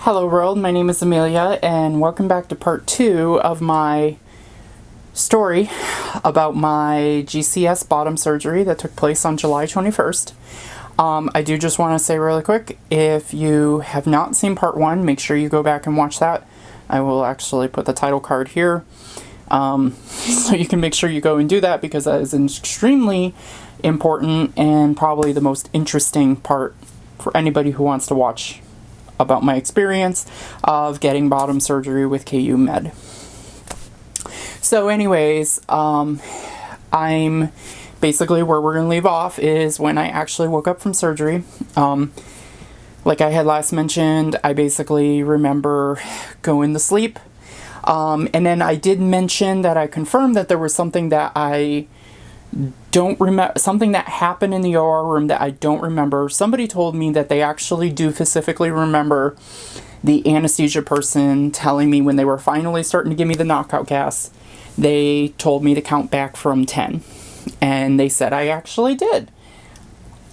Hello world, my name is Amelia and welcome back to part 2 of my story about my GCS bottom surgery that took place on July 21st. I do just want to say really quick, if you have not seen part 1, make sure you go back and watch that. I will actually put the title card here so you can make sure you go and do that, because that is an extremely important and probably the most interesting part for anybody who wants to watch about my experience of getting bottom surgery with KU Med. So anyways, I'm basically where we're going to leave off is when I actually woke up from surgery. Like I had last mentioned, I basically remember going to sleep. And then I did mention that I confirmed that there was something that I don't remember, something that happened in the OR room that I don't remember. Somebody told me that they actually do specifically remember the anesthesia person telling me when they were finally starting to give me the knockout gas, they told me to count back from 10. And they said I actually did.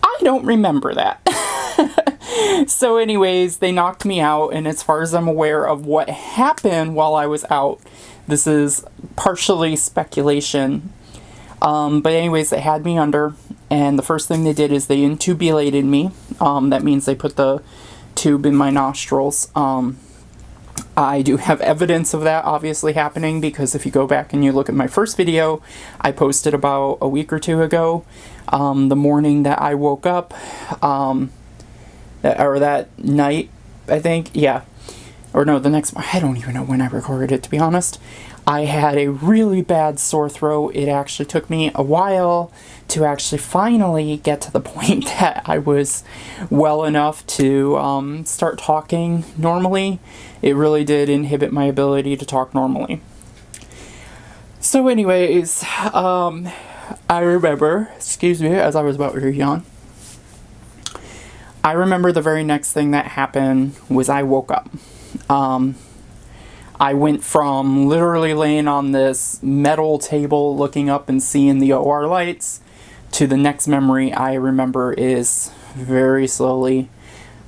I don't remember that. So anyways, they knocked me out, and as far as I'm aware of what happened while I was out, this is partially speculation. But anyways, they had me under, and the first thing they did is they intubulated me. That means they put the tube in my nostrils. I do have evidence of that obviously happening, because if you go back and you look at my first video I posted about a week or two ago, the morning that I woke up, or that night, I think, yeah. Or no, the next, I don't even know when I recorded it, to be honest. I had a really bad sore throat. It actually took me a while to actually finally get to the point that I was well enough to start talking normally. It really did inhibit my ability to talk normally. So anyways, I remember, excuse me, as I was about to yawn, I remember the very next thing that happened was I woke up. I went from literally laying on this metal table looking up and seeing the OR lights to the next memory I remember is very slowly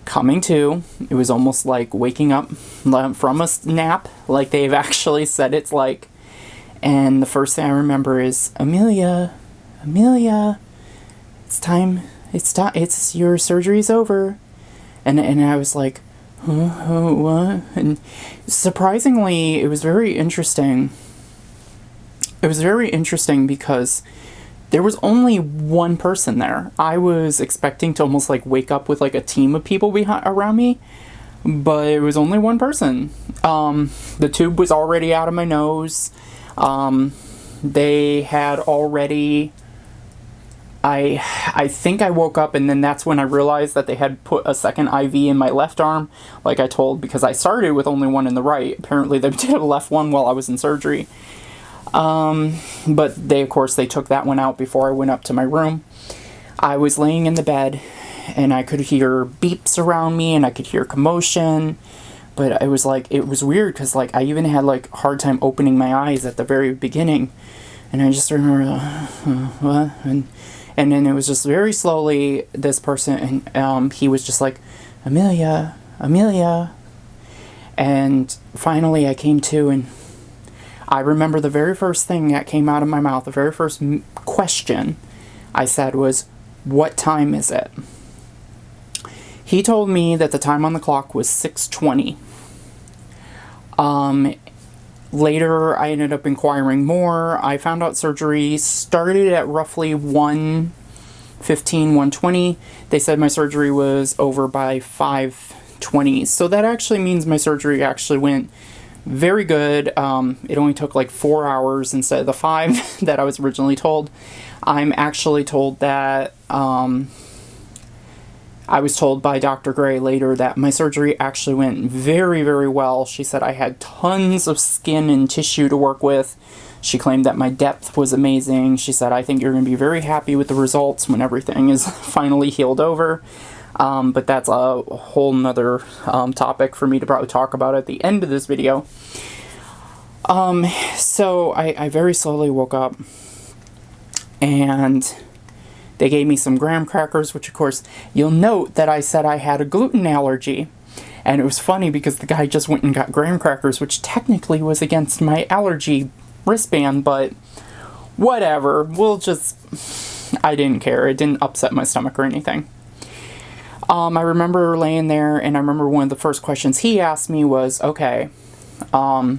coming to. It was almost like waking up from a nap, like they've actually said it's like. And the first thing I remember is, Amelia, it's time, it's your surgery's over. And I was like, what? And surprisingly, it was very interesting. It was very interesting because there was only one person there. I was expecting to almost like wake up with like a team of people around me, but it was only one person. The tube was already out of my nose. They had already... I think I woke up, and then that's when I realized that they had put a second IV in my left arm, like I told, because I started with only one in the right. Apparently they did a left one while I was in surgery. But they, of course, they took that one out before I went up to my room. I was laying in the bed, and I could hear beeps around me, and I could hear commotion. But it was like, it was weird, because like I even had like a hard time opening my eyes at the very beginning. And I just remember, what? And then it was just very slowly, this person, and he was just like, Amelia. And finally I came to, and I remember the very first thing that came out of my mouth, the very first question I said was, what time is it? He told me that the time on the clock was 6:20. Later, I ended up inquiring more. I found out surgery started at roughly 1:15, 1:20. They said my surgery was over by 5:20. So that actually means my surgery actually went very good. It only took like 4 hours instead of the 5 that I was originally told. I'm actually told that... I was told by Dr. Gray later that my surgery actually went very, very well. She said I had tons of skin and tissue to work with. She claimed that my depth was amazing. She said, I think you're going to be very happy with the results when everything is finally healed over. But that's a whole nother topic for me to probably talk about at the end of this video. So I very slowly woke up, and they gave me some graham crackers, which of course, you'll note that I said I had a gluten allergy. And it was funny because the guy just went and got graham crackers, which technically was against my allergy wristband, but whatever. I didn't care. It didn't upset my stomach or anything. I remember laying there, and I remember one of the first questions he asked me was, okay, I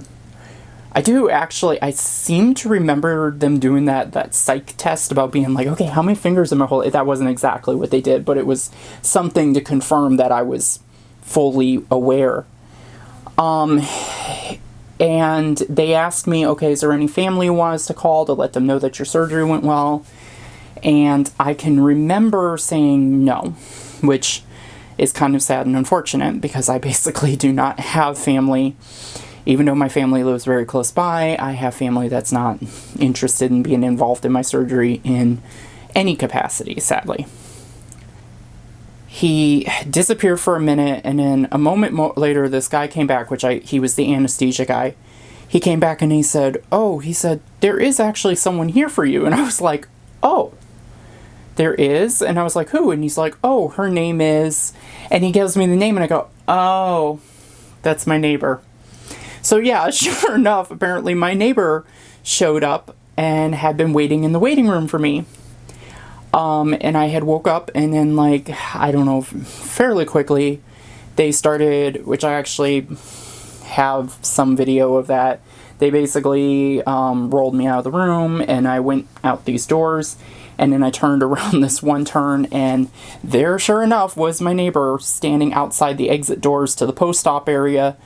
seem to remember them doing that psych test about being like, okay, how many fingers am I holding? That wasn't exactly what they did, but it was something to confirm that I was fully aware. And they asked me, okay, is there any family you want us to call to let them know that your surgery went well? And I can remember saying no, which is kind of sad and unfortunate because I basically do not have family. Even though my family lives very close by, I have family that's not interested in being involved in my surgery in any capacity, sadly. He disappeared for a minute, and then a moment later, this guy came back, he was the anesthesia guy. He came back and he said, there is actually someone here for you. And I was like, oh, there is? And I was like, who? And he's like, oh, her name is... And he gives me the name, and I go, oh, that's my neighbor. So yeah, sure enough, apparently my neighbor showed up and had been waiting in the waiting room for me. And I had woke up, and then, like, I don't know, fairly quickly, they started, which I actually have some video of that. They basically rolled me out of the room, and I went out these doors, and then I turned around this one turn, and there, sure enough, was my neighbor standing outside the exit doors to the post-op area.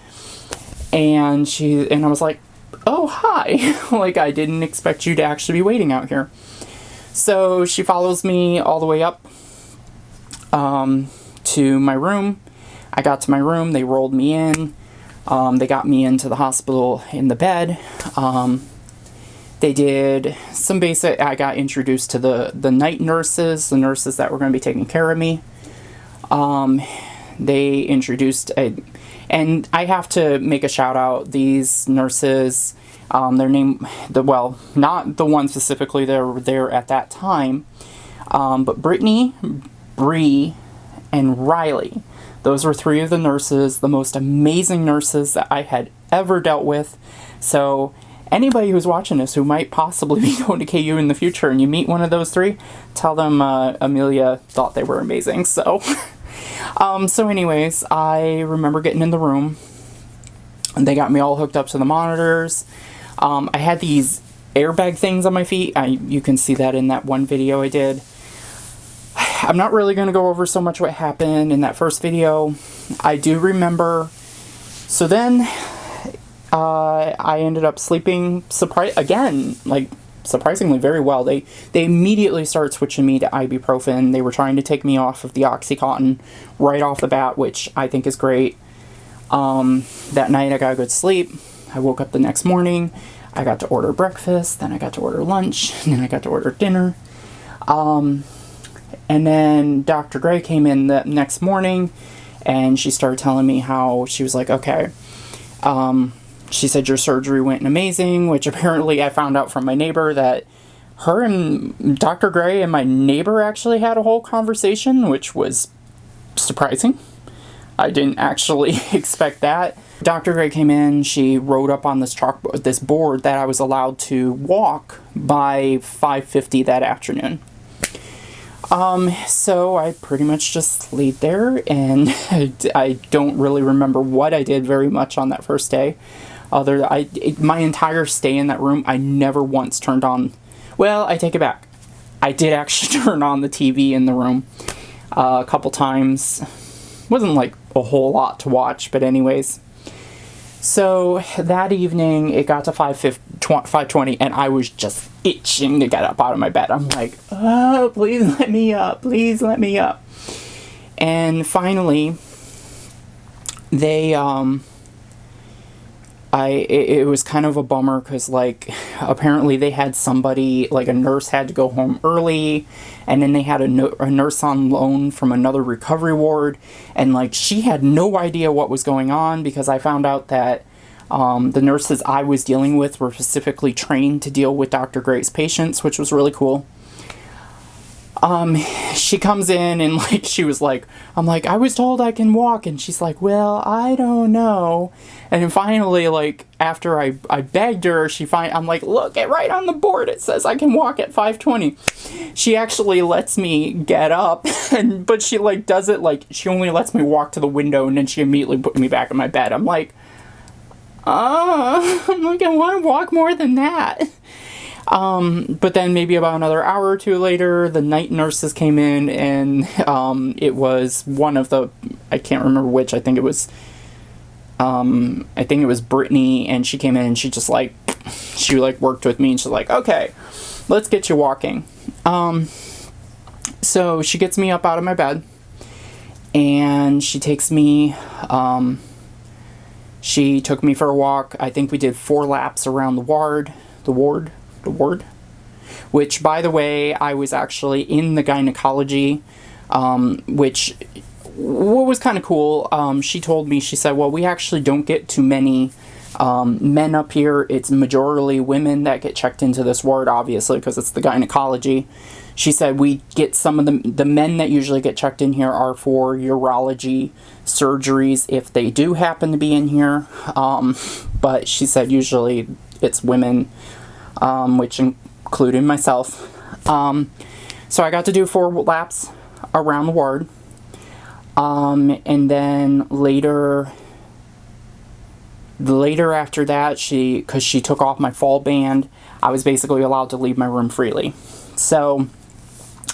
And I was like, oh, hi. Like, I didn't expect you to actually be waiting out here. So she follows me all the way up to my room. I got to my room. They rolled me in. They got me into the hospital in the bed. They did some basic... I got introduced to the night nurses, the nurses that were going to be taking care of me. They introduced... And I have to make a shout out. These nurses, their name, not the one specifically that were there at that time, but Brittany, Bree, and Riley. Those were three of the nurses, the most amazing nurses that I had ever dealt with. So anybody who's watching this who might possibly be going to KU in the future and you meet one of those three, tell them Amelia thought they were amazing. So... So anyways, I remember getting in the room, and they got me all hooked up to the monitors. I had these airbag things on my feet. You can see that in that one video I did. I'm not really going to go over so much what happened in that first video. I do remember, so then I ended up sleeping surprisingly very well. They immediately started switching me to ibuprofen. They were trying to take me off of the Oxycontin right off the bat, which I think is great. That night I got a good sleep. I woke up the next morning. I got to order breakfast, then I got to order lunch, and then I got to order dinner. And then Dr. Gray came in the next morning, and she started telling me how she was like, okay, she said your surgery went amazing, which apparently I found out from my neighbor that her and Dr. Gray and my neighbor actually had a whole conversation, which was surprising. I didn't actually expect that. Dr. Gray came in, she wrote up on this board that I was allowed to walk by 5:50 that afternoon. So I pretty much just laid there, and I don't really remember what I did very much on that first day. My entire stay in that room, I never once turned on... Well, I take it back. I did actually turn on the TV in the room a couple times. Wasn't like a whole lot to watch, but anyways. So that evening, it got to 5:20, and I was just itching to get up out of my bed. I'm like, oh, please let me up. Please let me up. And finally, they... it was kind of a bummer because, like, apparently they had somebody, like a nurse had to go home early, and then they had a nurse on loan from another recovery ward, and, like, she had no idea what was going on because I found out that the nurses I was dealing with were specifically trained to deal with Dr. Gray's patients, which was really cool. She comes in and like, she was like, I'm like, I was told I can walk. And she's like, well, I don't know. And then finally, like, after I begged her, I'm like, look, right on the board, it says I can walk at 5:20. She actually lets me get up, but she like does it like, she only lets me walk to the window and then she immediately put me back in my bed. I'm like, I want to walk more than that. But then maybe about another hour or two later, the night nurses came in, and it was one of the, I can't remember which, I think it was Brittany, and she came in and she just like, she like worked with me and she's like, okay, let's get you walking. So she gets me up out of my bed and she takes me, she took me for a walk. I think we did 4 laps around the ward, which, by the way, I was actually in the gynecology, which, what was kind of cool, she told me, she said, well, we actually don't get too many men up here. It's majority women that get checked into this ward, obviously, because it's the gynecology. She said we get some of the men that usually get checked in here are for urology surgeries, if they do happen to be in here. But she said usually it's women, which included myself. So I got to do 4 laps around the ward. And then later after that, because she took off my fall band, I was basically allowed to leave my room freely. So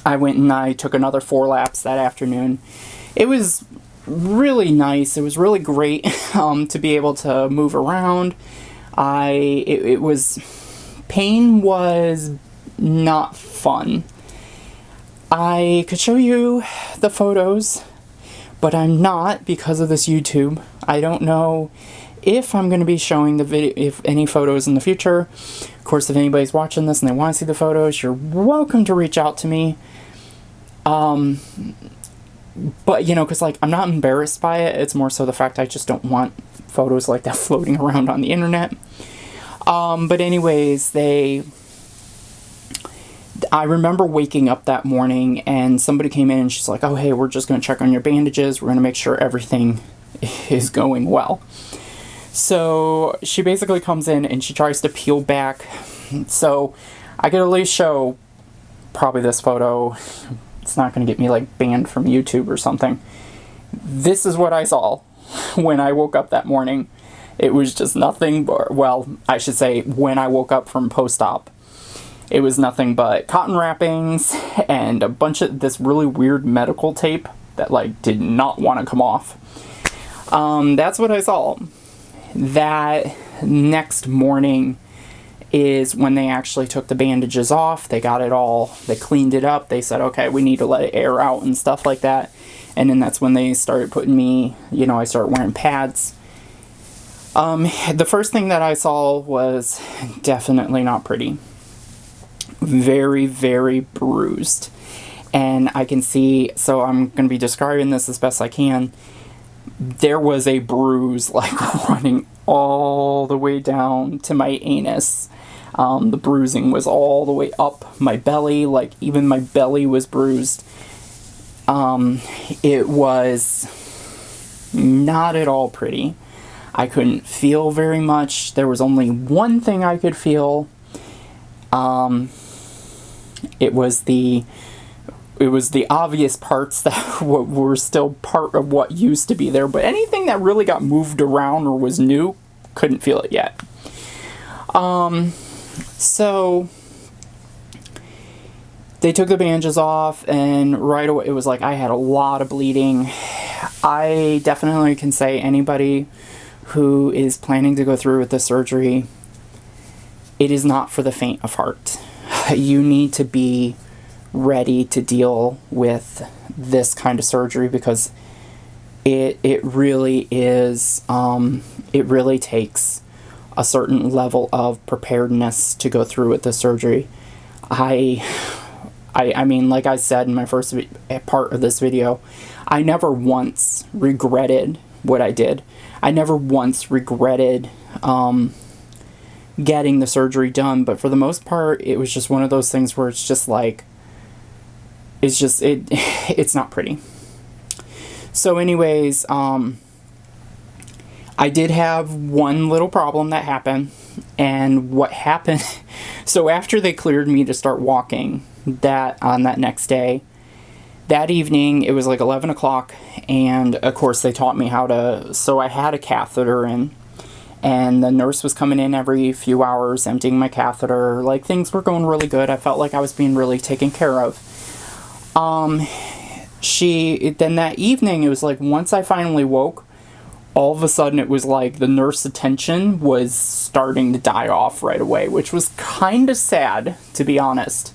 I went and I took another 4 laps that afternoon. It was really nice. It was really great to be able to move around. Pain was not fun. I could show you the photos, but I'm not, because of this YouTube. I don't know if I'm going to be showing the video, if any photos in the future. Of course, if anybody's watching this and they want to see the photos, you're welcome to reach out to me. But, you know, because, like, I'm not embarrassed by it. It's more so the fact I just don't want photos like that floating around on the internet. But anyways, I remember waking up that morning and somebody came in and she's like, oh, hey, we're just going to check on your bandages. We're going to make sure everything is going well. So she basically comes in and she tries to peel back. So I could at least show probably this photo. It's not going to get me like banned from YouTube or something. This is what I saw when I woke up that morning. It was just nothing but, well, I should say when I woke up from post-op, it was nothing but cotton wrappings and a bunch of this really weird medical tape that like did not want to come off. That's what I saw. That next morning is when they actually took the bandages off. They got it all, they cleaned it up. They said, okay, we need to let it air out and stuff like that. And then that's when they started putting me, you know, I started wearing pads. The first thing that I saw was definitely not pretty. Very, very bruised. And I can see, so I'm going to be describing this as best I can. There was a bruise like running all the way down to my anus. The bruising was all the way up my belly, like even my belly was bruised. It was not at all pretty. I couldn't feel very much. There was only one thing I could feel. It was the obvious parts that were still part of what used to be there, but anything that really got moved around or was new, couldn't feel it yet. So they took the bandages off, and right away it was like I had a lot of bleeding. I definitely can say anybody who is planning to go through with the surgery, it is not for the faint of heart. You need to be ready to deal with this kind of surgery because it really is, it really takes a certain level of preparedness to go through with the surgery. I mean, like I said in my first part of this video, I never once regretted what I did. I never once regretted getting the surgery done, but for the most part, it was just one of those things where it's just like, it's just, it's not pretty. So anyways, I did have one little problem that happened. And what happened, so after they cleared me to start walking on that next day, that evening, it was like 11 o'clock, and of course they taught me how to, so I had a catheter in, and the nurse was coming in every few hours, emptying my catheter, like things were going really good. I felt like I was being really taken care of. Then that evening, it was like once I finally woke, all of a sudden it was like the nurse attention was starting to die off right away, which was kind of sad, to be honest.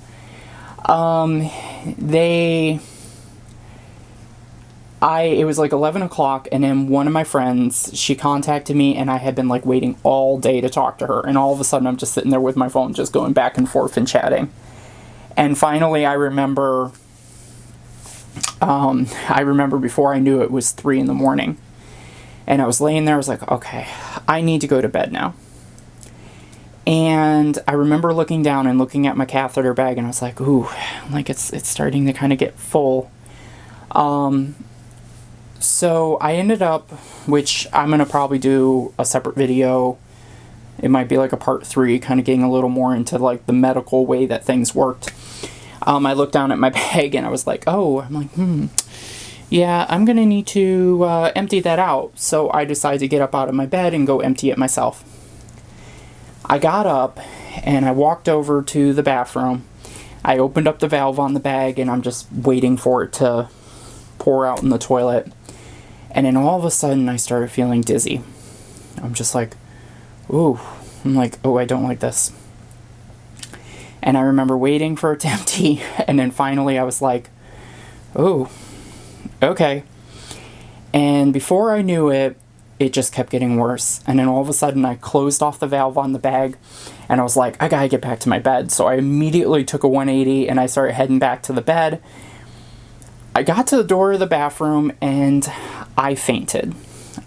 It was like 11 o'clock, and then one of my friends, she contacted me, and I had been like waiting all day to talk to her, and all of a sudden I'm just sitting there with my phone just going back and forth and chatting. And finally I remember before I knew it was 3 in the morning, and I was laying there, I was like, okay, I need to go to bed now. And I remember looking down and looking at my catheter bag, and I was like, ooh, like it's starting to kind of get full. So I ended up, which I'm going to probably do a separate video. It might be like a part 3, kind of getting a little more into like the medical way that things worked. I looked down at my bag and I was like, I'm like, yeah, I'm going to need to empty that out. So I decided to get up out of my bed and go empty it myself. I got up and I walked over to the bathroom. I opened up the valve on the bag and I'm just waiting for it to pour out in the toilet. And then all of a sudden I started feeling dizzy. I'm just like, ooh. I'm like, oh, I don't like this. And I remember waiting for it to empty. And then finally I was like, oh, okay. And before I knew it, it just kept getting worse. And then all of a sudden I closed off the valve on the bag. And I was like, I gotta get back to my bed. So I immediately took a 180 and I started heading back to the bed. I got to the door of the bathroom and I fainted.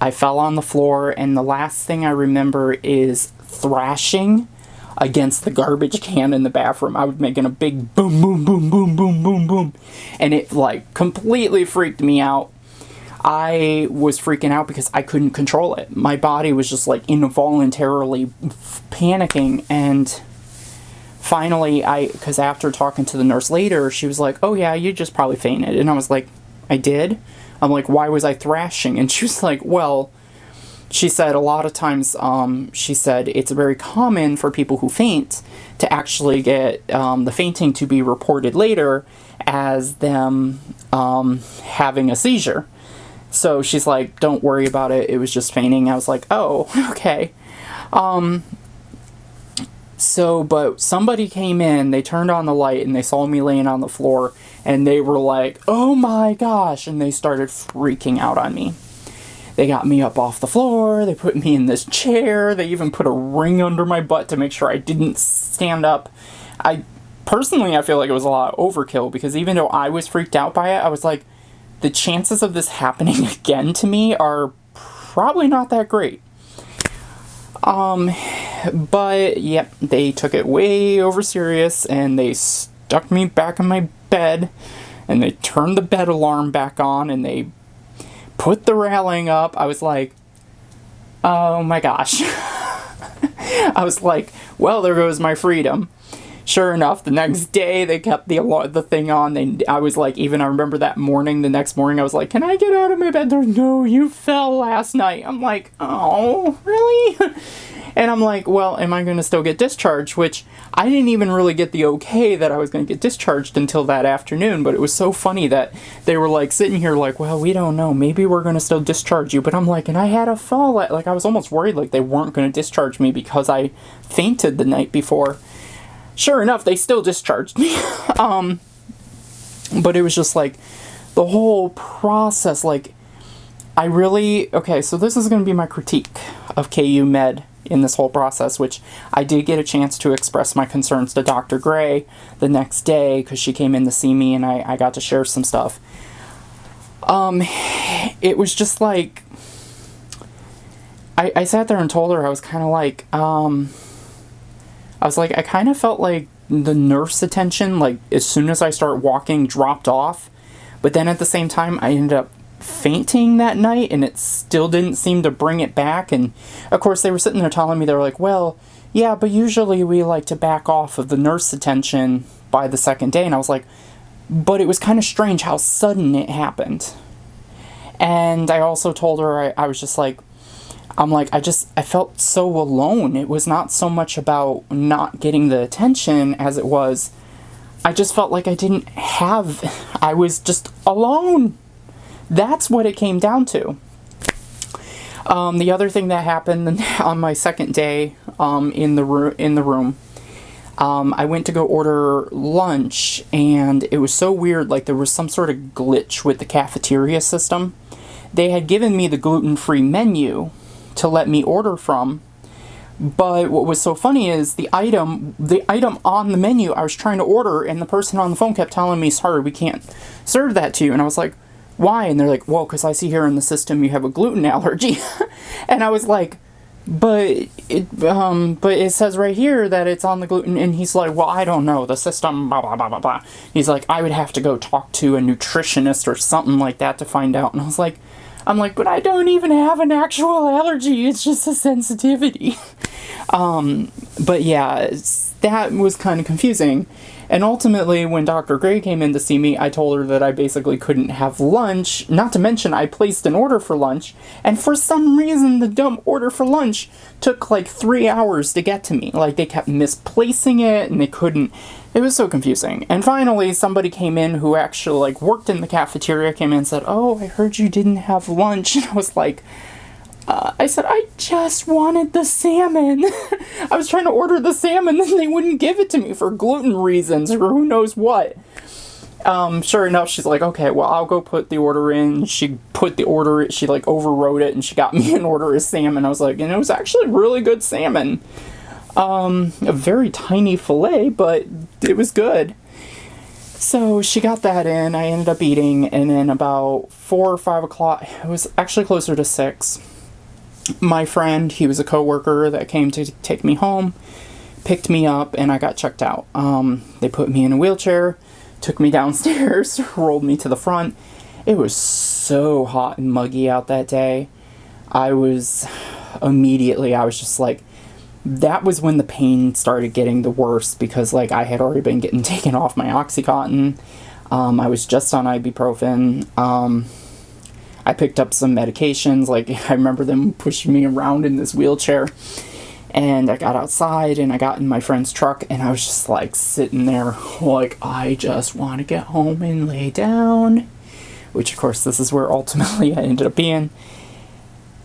I fell on the floor, and the last thing I remember is thrashing against the garbage can in the bathroom. I was making a big boom, boom, boom, boom, boom, boom, boom. And it like completely freaked me out. I was freaking out because I couldn't control it. My body was just like involuntarily panicking. And finally, because after talking to the nurse later, she was like, oh yeah, you just probably fainted. And I was like, I did? I'm like, why was I thrashing? And she was like, well, she said a lot of times, she said it's very common for people who faint to actually get the fainting to be reported later as them having a seizure. So she's like, don't worry about it. It was just fainting. I was like, oh, okay. But somebody came in, they turned on the light, and they saw me laying on the floor, and they were like, oh my gosh, and they started freaking out on me. They got me up off the floor, they put me in this chair, they even put a ring under my butt to make sure I didn't stand up. Personally, I feel like it was a lot of overkill, because even though I was freaked out by it, I was like, the chances of this happening again to me are probably not that great. But yep, they took it way over serious, and they stuck me back in my bed, and they turned the bed alarm back on, and they put the railing up. I was like, oh my gosh. I was like, well, there goes my freedom. Sure enough, the next day they kept the thing on. I was like, I remember that morning, the next morning, I was like, can I get out of my bed? They're, no, you fell last night. I'm like, oh, really? And I'm like, well, am I going to still get discharged? Which I didn't even really get the okay that I was going to get discharged until that afternoon. But it was so funny that they were like sitting here like, well, we don't know. Maybe we're going to still discharge you. But I'm like, and I had a fall. Like, I was almost worried like they weren't going to discharge me because I fainted the night before. Sure enough, they still discharged me. But it was just like the whole process. Like, okay, so this is going to be my critique of KU Med in this whole process, which I did get a chance to express my concerns to Dr. Gray the next day because she came in to see me and I got to share some stuff. It was just like, I sat there and told her, I was kind of like, I kind of felt like the nurse attention, like, as soon as I start walking, dropped off. But then at the same time, I ended up fainting that night, and it still didn't seem to bring it back. And of course, they were sitting there telling me, they were like, well, yeah, but usually we like to back off of the nurse attention by the second day. And I was like, but it was kind of strange how sudden it happened. And I also told her, I was just like, I felt so alone. It was not so much about not getting the attention as it was, I just felt like I was just alone. That's what it came down to. The other thing that happened on my second day in the room, I went to go order lunch, and it was so weird, like there was some sort of glitch with the cafeteria system. They had given me the gluten-free menu to let me order from, but what was so funny is the item on the menu I was trying to order, and the person on the phone kept telling me, sorry, we can't serve that to you. And I was like, why? And they're like, well, because I see here in the system you have a gluten allergy. And I was like, but it says right here that it's on the gluten. And he's like, well, I don't know, the system, blah, blah, blah, blah, blah. He's like, I would have to go talk to a nutritionist or something like that to find out. And I was like, but I don't even have an actual allergy. It's just a sensitivity. But yeah, that was kind of confusing. And ultimately, when Dr. Gray came in to see me, I told her that I basically couldn't have lunch. Not to mention, I placed an order for lunch. And for some reason, the dumb order for lunch took like 3 hours to get to me. Like, they kept misplacing it, and they couldn't. It was so confusing. And finally, somebody came in who actually, like, worked in the cafeteria, came in and said, oh, I heard you didn't have lunch. And I was like, I said, I just wanted the salmon. I was trying to order the salmon, and they wouldn't give it to me for gluten reasons or who knows what. Sure enough, she's like, okay, well, I'll go put the order in. She put the order, she like overwrote it, and she got me an order of salmon. I was like, and it was actually really good salmon. A very tiny fillet, but it was good. So she got that in, I ended up eating, and then about 4 or 5 o'clock, it was actually closer to 6, my friend, he was a coworker that came to take me home, picked me up, and I got checked out. They put me in a wheelchair, took me downstairs, rolled me to the front. It was so hot and muggy out that day. I was just like, that was when the pain started getting the worst, because like I had already been getting taken off my Oxycontin. I was just on ibuprofen. I picked up some medications, like I remember them pushing me around in this wheelchair, and I got outside and I got in my friend's truck, and I was just like sitting there like, I just want to get home and lay down, which of course this is where ultimately I ended up being.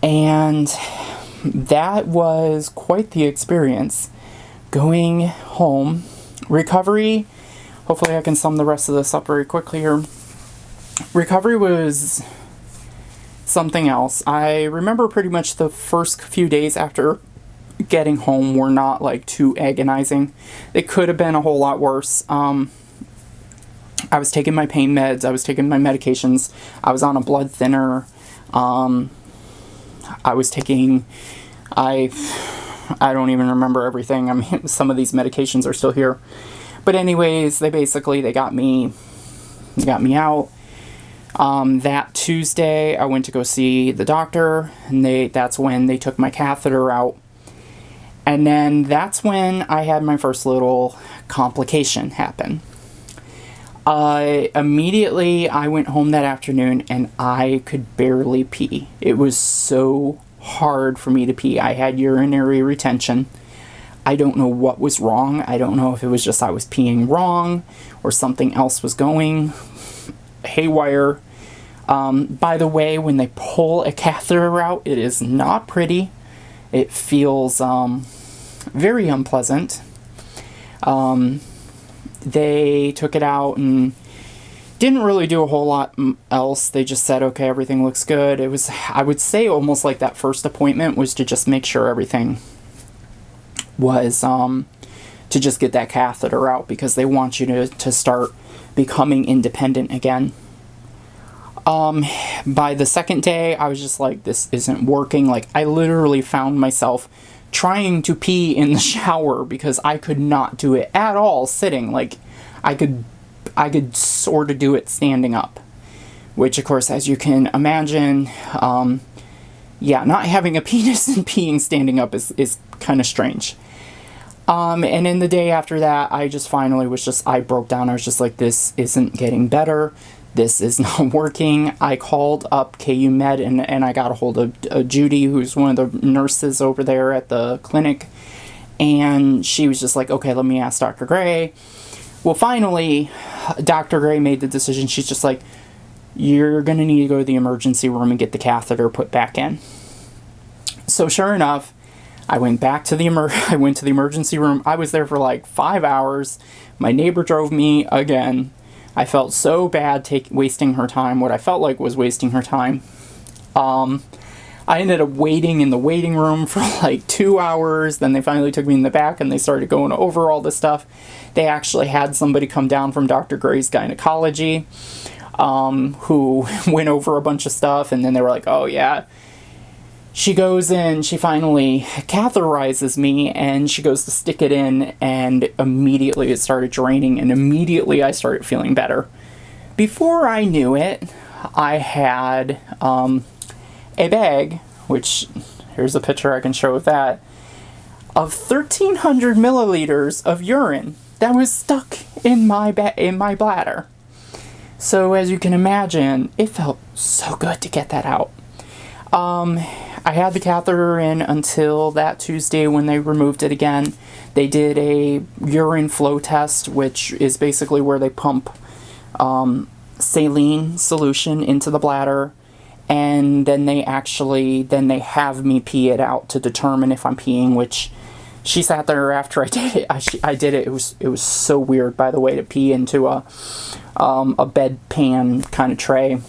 And that was quite the experience. Going home, recovery, hopefully I can sum the rest of this up very quickly here. Recovery was something else. I remember pretty much the first few days after getting home were not like too agonizing. They could have been a whole lot worse. I was taking my pain meds, I was taking my medications, I was on a blood thinner, I was taking, I don't even remember everything. I mean, some of these medications are still here. But anyways, they got me out. That Tuesday, I went to go see the doctor, and that's when they took my catheter out. And then that's when I had my first little complication happen. Immediately, I went home that afternoon, and I could barely pee. It was so hard for me to pee. I had urinary retention. I don't know what was wrong. I don't know if it was just I was peeing wrong, or something else was going haywire. By the way, when they pull a catheter out, it is not pretty. It feels very unpleasant. They took it out and didn't really do a whole lot else. They just said, okay, everything looks good. It was, I would say, almost like that first appointment was to just make sure everything was, to just get that catheter out, because they want you to start becoming independent again. By the second day, I was just like, this isn't working. Like, I literally found myself trying to pee in the shower because I could not do it at all sitting. Like, I could sort of do it standing up, which of course, as you can imagine, yeah, not having a penis and peeing standing up is kind of strange. And in the day after that, I just finally I broke down. I was just like, this isn't getting better. This is not working. I called up KU Med and I got a hold of Judy, who's one of the nurses over there at the clinic. And she was just like, okay, let me ask Dr. Gray. Well, finally, Dr. Gray made the decision. She's just like, you're going to need to go to the emergency room and get the catheter put back in. So sure enough, I went back to the emergency room. I was there for like 5 hours. My neighbor drove me again. I felt so bad wasting her time, what I felt like was wasting her time. I ended up waiting in the waiting room for like 2 hours. Then they finally took me in the back and they started going over all this stuff. They actually had somebody come down from Dr. Gray's gynecology, who went over a bunch of stuff, and then they were like, oh yeah. She goes in, she finally catheterizes me, and she goes to stick it in, and immediately it started draining, and immediately I started feeling better. Before I knew it, I had a bag, which, here's a picture I can show of that, of 1,300 milliliters of urine that was stuck in my bladder. So as you can imagine, it felt so good to get that out. I had the catheter in until that Tuesday when they removed it again. They did a urine flow test, which is basically where they pump saline solution into the bladder, and then they have me pee it out to determine if I'm peeing, which she sat there after I did it. I did it. It was so weird, by the way, to pee into a bedpan kind of tray.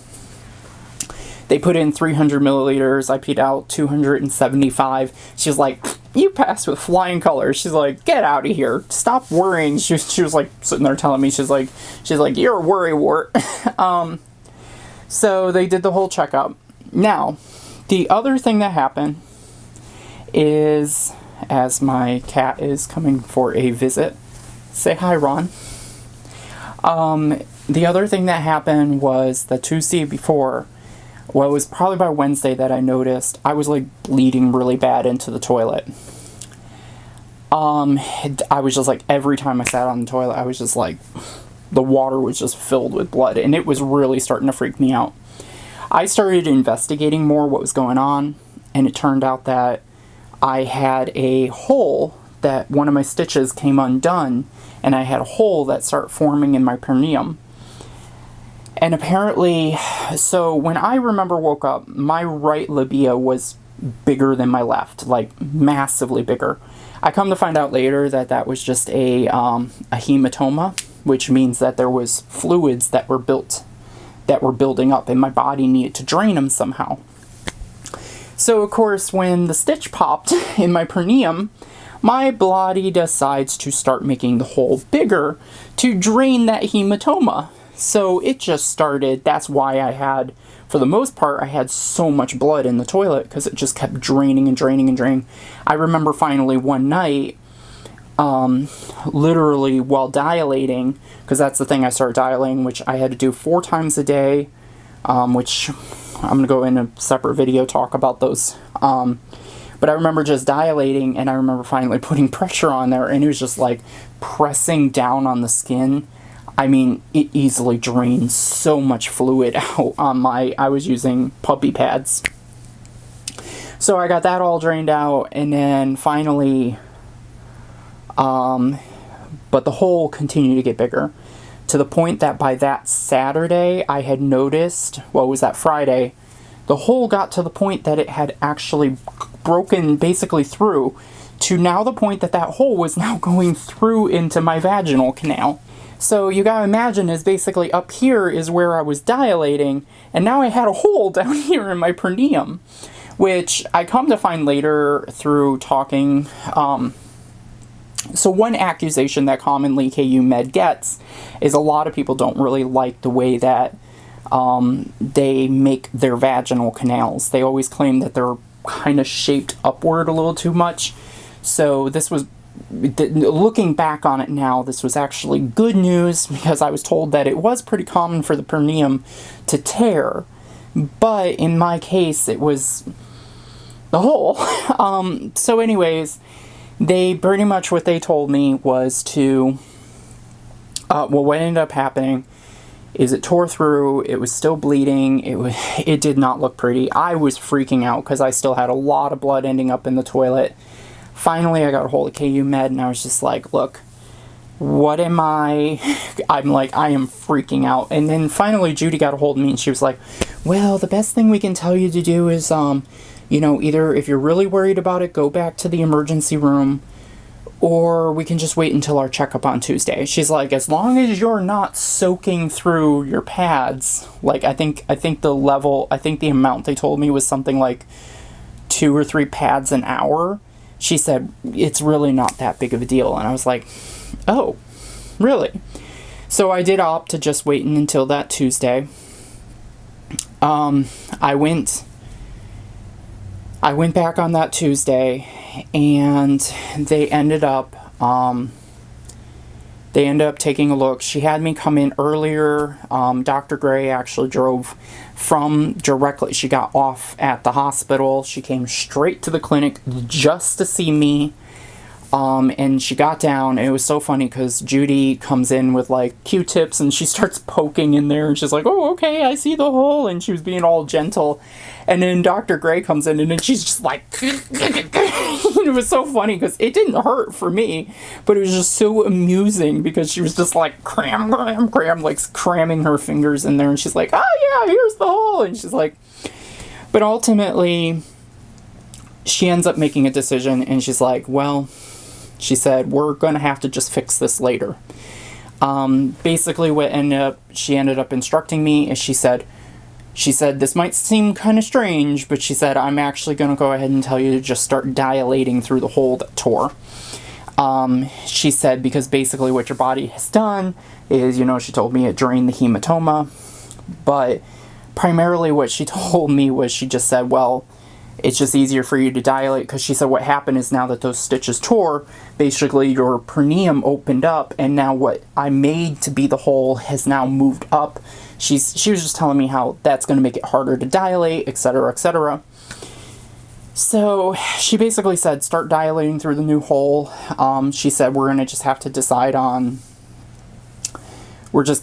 They put in 300 milliliters. I peed out 275. She was like, you passed with flying colors. She's like, get out of here. Stop worrying. She was like sitting there telling me, she's like, you're a worrywart. So they did the whole checkup. Now, the other thing that happened is, as my cat is coming for a visit, say hi, Ron. The other thing that happened was the Tuesday before, well, it was probably by Wednesday that I noticed I was like bleeding really bad into the toilet. I was just like, every time I sat on the toilet, I was just like, the water was just filled with blood, and it was really starting to freak me out. I started investigating more what was going on, and it turned out that I had a hole that one of my stitches came undone, and I had a hole that started forming in my perineum. And apparently, so when I woke up, my right labia was bigger than my left, like massively bigger. I come to find out later that was just a hematoma, which means that there was fluids that were building up, and my body needed to drain them somehow. So of course, when the stitch popped in my perineum, my body decides to start making the hole bigger to drain that hematoma. So it just started, that's why I had, for the most part, I had so much blood in the toilet, because it just kept draining and draining and draining. I remember finally one night, literally while dilating, because that's the thing, I started dilating, which I had to do 4 times a day, which I'm going to go in a separate video talk about those. But I remember just dilating, and I remember finally putting pressure on there, and it was just like pressing down on the skin. I mean, it easily drained so much fluid out on I was using puppy pads. So I got that all drained out, and then finally, but the hole continued to get bigger, to the point that by that Saturday, I had noticed, well, it was that Friday, the hole got to the point that it had actually broken basically through, to now the point that hole was now going through into my vaginal canal. So you gotta imagine, is basically up here is where I was dilating, and now I had a hole down here in my perineum, which I come to find later through talking. So one accusation that commonly KU Med gets is a lot of people don't really like the way that they make their vaginal canals. They always claim that they're kind of shaped upward a little too much. So this was, looking back on it now, this was actually good news, because I was told that it was pretty common for the perineum to tear. But in my case, it was the hole. So anyways, they pretty much, what they told me was to, well, what ended up happening is it tore through, it was still bleeding, it did not look pretty. I was freaking out because I still had a lot of blood ending up in the toilet. Finally, I got a hold of KU Med, and I was just like, look, what am I? I'm like, I am freaking out. And then finally, Judy got a hold of me, and she was like, well, the best thing we can tell you to do is, you know, either if you're really worried about it, go back to the emergency room, or we can just wait until our checkup on Tuesday. She's like, as long as you're not soaking through your pads, like, I think the amount they told me was something like 2 or 3 pads an hour. She said, it's really not that big of a deal. And I was like, oh, really? So I did opt to just wait until that Tuesday. I went back on that Tuesday, and they ended up taking a look. She had me come in earlier. Dr. Gray actually drove directly. She got off at the hospital. She came straight to the clinic just to see me. And she got down, and it was so funny because Judy comes in with like Q-tips, and she starts poking in there, and she's like, oh, okay, I see the hole, and she was being all gentle. And then Dr. Gray comes in, and then she's just like, it was so funny because it didn't hurt for me, but it was just so amusing because she was just like cram, like cramming her fingers in there, and she's like, oh yeah, here's the hole, and she's like, but ultimately she ends up making a decision, and she's like, well, she said, we're going to have to just fix this later. Basically what she ended up instructing me is she said, this might seem kind of strange, but she said, I'm actually going to go ahead and tell you to just start dilating through the hole that tore. She said, because basically what your body has done is, you know, she told me it drained the hematoma, but primarily what she told me was she just said, well, it's just easier for you to dilate, because she said what happened is now that those stitches tore, basically your perineum opened up, and now what I made to be the hole has now moved up. She was just telling me how that's going to make it harder to dilate, etc., etc. So she basically said, start dilating through the new hole. She said, we're just going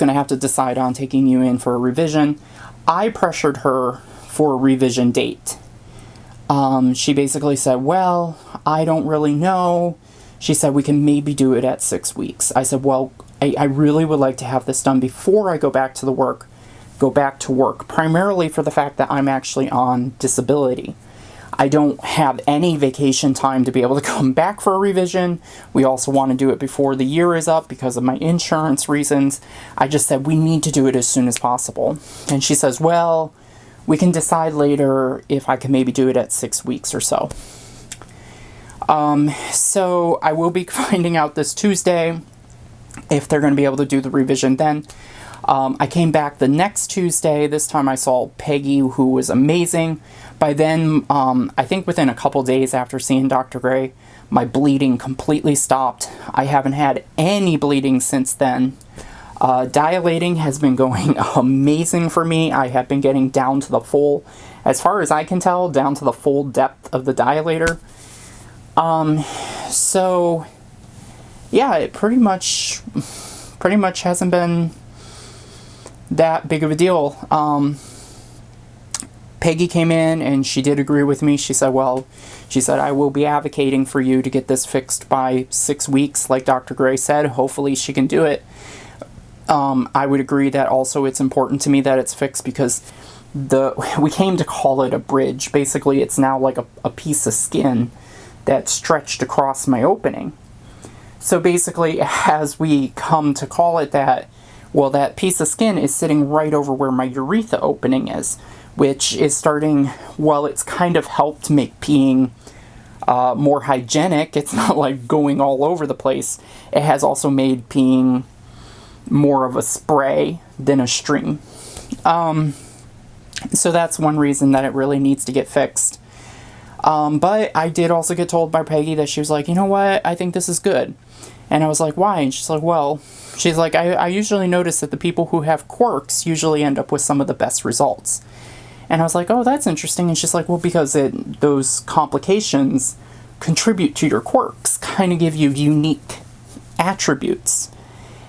to have to decide on taking you in for a revision. I pressured her for a revision date. She basically said, well, I don't really know. She said, we can maybe do it at 6 weeks. I said, well, I really would like to have this done before I go back to work, primarily for the fact that I'm actually on disability. I don't have any vacation time to be able to come back for a revision. We also want to do it before the year is up because of my insurance reasons. I just said, we need to do it as soon as possible. And she says, well, we can decide later if I can maybe do it at 6 weeks or so. So I will be finding out this Tuesday if they're going to be able to do the revision then. I came back the next Tuesday. This time I saw Peggy, who was amazing. By then, I think within a couple days after seeing Dr. Gray, my bleeding completely stopped. I haven't had any bleeding since then. Dilating has been going amazing for me. I have been getting down to the full, as far as I can tell, down to the full depth of the dilator. So yeah, it pretty much hasn't been that big of a deal. Peggy came in and she did agree with me. She said, I will be advocating for you to get this fixed by 6 weeks, like Dr. Gray said. Hopefully she can do it. I would agree that also it's important to me that it's fixed because we came to call it a bridge. Basically, it's now like a piece of skin that's stretched across my opening. So basically, as we come to call it that, well, that piece of skin is sitting right over where my urethra opening is, which is starting, well, it's kind of helped make peeing more hygienic. It's not like going all over the place. It has also made peeing more of a spray than a stream. So that's one reason that it really needs to get fixed. But I did also get told by Peggy that she was like, you know what, I think this is good. And I was like, why? And she's like, well, she's like, I usually notice that the people who have quirks usually end up with some of the best results. And I was like, oh, that's interesting. And she's like, well, because those complications contribute to your quirks, kind of give you unique attributes.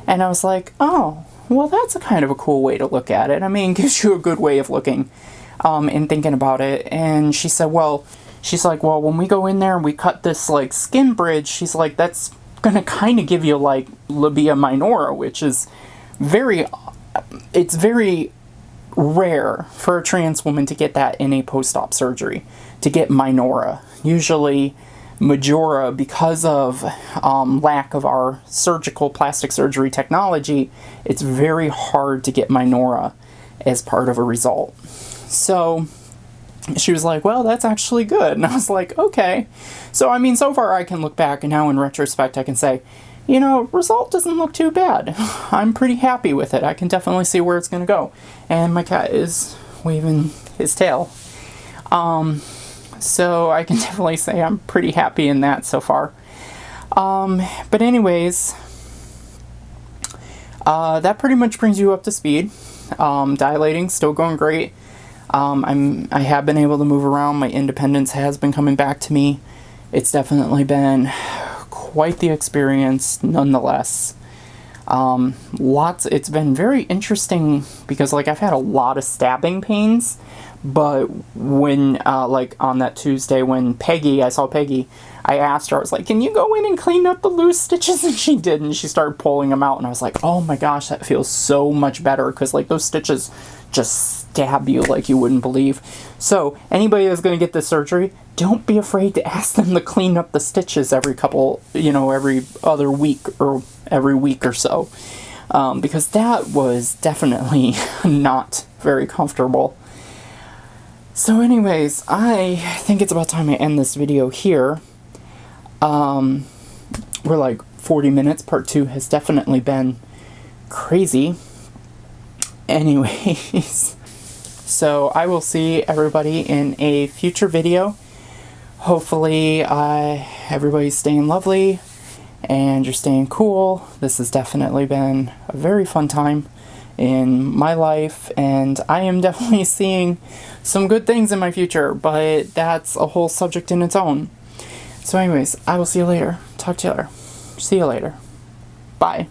And I was like, oh, well, that's a kind of a cool way to look at it. I mean, it gives you a good way of looking and thinking about it. And she said, well, she's like, well, when we go in there and we cut this like skin bridge, she's like, that's gonna kind of give you like labia minora, which is it's very rare for a trans woman to get that in a post-op surgery, to get minora. Usually majora, because of lack of our surgical plastic surgery technology, it's very hard to get minora as part of a result. So she was like, well, that's actually good. And I was like, okay. So, I mean, so far I can look back and now in retrospect I can say, you know, result doesn't look too bad. I'm pretty happy with it. I can definitely see where it's going to go. And my cat is waving his tail. So I can definitely say I'm pretty happy in that so far. But anyways, that pretty much brings you up to speed. Dilating, still going great. I have been able to move around. My independence has been coming back to me. It's definitely been quite the experience nonetheless. It's been very interesting because like I've had a lot of stabbing pains, but when like on that Tuesday when I saw Peggy, I asked her, I was like, can you go in and clean up the loose stitches? And she did, and she started pulling them out, and I was like, oh my gosh, that feels so much better, because like those stitches just stab you like you wouldn't believe. So anybody that's going to get this surgery, don't be afraid to ask them to clean up the stitches every other week or every week or so, because that was definitely not very comfortable. So anyways, I think it's about time I end this video here. We're like 40 minutes. Part 2 has definitely been crazy. Anyways, so I will see everybody in a future video. Hopefully everybody's staying lovely and you're staying cool. This has definitely been a very fun time in my life, and I am definitely seeing some good things in my future, but that's a whole subject in its own. So anyways, I will see you later. Talk to you later. See you later. Bye.